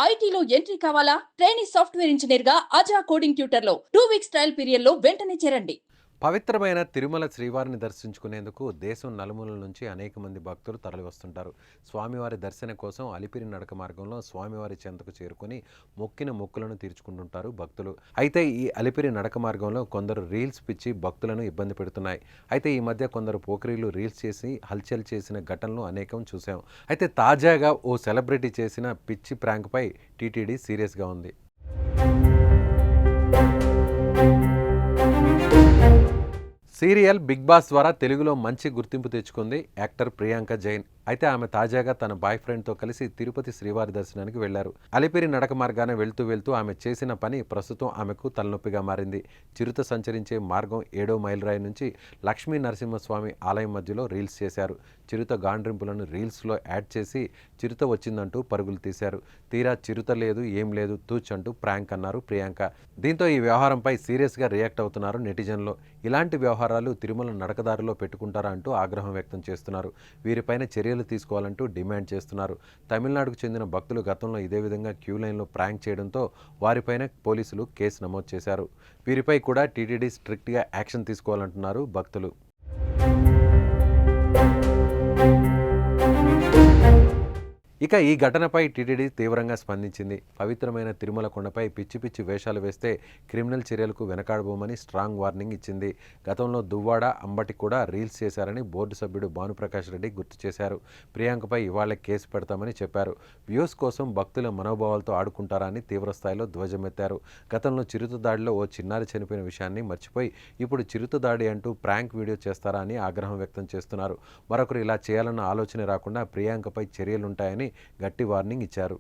ఐటీలో ఎంట్రీ కావాలా? Trainee software engineer గా అజా కోడింగ్ ట్యూటర్ లో 2 వీక్స్ ట్రయల్ పీరియడ్ లో వెంటనే చేరండి. పవిత్రమైన తిరుమల శ్రీవారిని దర్శించుకునేందుకు దేశం నలుమూలల నుంచి అనేక మంది భక్తులు తరలివస్తుంటారు. స్వామివారి దర్శనం కోసం అలిపిరి నడక మార్గంలో స్వామివారి చెంతకు చేరుకుని మొక్కిన మొక్కులను తీర్చుకుంటుంటారు భక్తులు. అయితే ఈ అలిపిరి నడక మార్గంలో కొందరు రీల్స్ పిచ్చి భక్తులను ఇబ్బంది పెడుతున్నాయి. అయితే ఈ మధ్య కొందరు పోకిరీలు రీల్స్ చేసి హల్చల్ చేసిన ఘటనలు అనేకం చూసాం. అయితే తాజాగా ఓ సెలబ్రిటీ చేసిన పిచ్చి ప్రాంక్పై టీటీడీ సీరియస్గా ఉంది. సీరియల్ బిగ్ బాస్ ద్వారా తెలుగులో మంచి గుర్తింపు తెచ్చుకుంది యాక్టర్ ప్రియాంక జైన్. అయితే ఆమె తాజాగా తన బాయ్ ఫ్రెండ్తో కలిసి తిరుపతి శ్రీవారి దర్శనానికి వెళ్లారు. అలిపిరి నడక మార్గాన వెళ్తూ వెళ్తూ ఆమె చేసిన పని ప్రస్తుతం ఆమెకు తలనొప్పిగా మారింది. చిరుత సంచరించే మార్గం 7వ మైలురాయి నుంచి లక్ష్మీ నరసింహస్వామి ఆలయం మధ్యలో రీల్స్ చేశారు. చిరుత గాండ్రింపులను రీల్స్లో యాడ్ చేసి చిరుత వచ్చిందంటూ పరుగులు తీశారు. తీరా చిరుత లేదు, ఏం లేదు, తూచ్ అంటూ ప్రాంక్ అన్నారు ప్రియాంక. దీంతో ఈ వ్యవహారంపై సీరియస్గా రియాక్ట్ అవుతున్నారు నెటిజన్లు. ఇలాంటి వ్యవహారాలు తిరుమల నడకదారిలో పెట్టుకుంటారా అంటూ ఆగ్రహం వ్యక్తం చేస్తున్నారు. వీరిపైన చర్యలు తీసుకోవాలంటూ డిమాండ్ చేస్తున్నారు. తమిళనాడుకు చెందిన భక్తులు గతంలో ఇదే విధంగా క్యూ లైన్లో ప్రాంక్ చేయడంతో వారిపైన పోలీసులు కేసు నమోదు చేశారు. వీరిపై కూడా టీటీడీ స్ట్రిక్ట్గా యాక్షన్ తీసుకోవాలంటున్నారు భక్తులు. ఇక ఈ ఘటనపై టీటీడీ తీవ్రంగా స్పందించింది. పవిత్రమైన తిరుమల కొండపై పిచ్చి పిచ్చి వేషాలు వేస్తే క్రిమినల్ చర్యలకు వెనకాడబోమని స్ట్రాంగ్ వార్నింగ్ ఇచ్చింది. గతంలో దువ్వాడ, అంబటి కూడా రీల్స్ చేశారని బోర్డు సభ్యుడు భానుప్రకాష్ రెడ్డి గుర్తు చేశారు. ప్రియాంకపై ఇవాళ కేసు పెడతామని చెప్పారు. వ్యూస్ కోసం భక్తుల మనోభావాలతో ఆడుకుంటారా అని తీవ్రస్థాయిలో ధ్వజమెత్తారు. గతంలో చిరుత దాడిలో ఓ చిన్నారి చనిపోయిన విషయాన్ని మర్చిపోయి ఇప్పుడు చిరుత దాడి అంటూ ప్రాంక్ వీడియో చేస్తారా అని ఆగ్రహం వ్యక్తం చేస్తున్నారు. మరొకరు ఇలా చేయాలన్న ఆలోచన రాకుండా ప్రియాంకపై చర్యలుంటాయని గట్టి వార్నింగ్ ఇచ్చారు.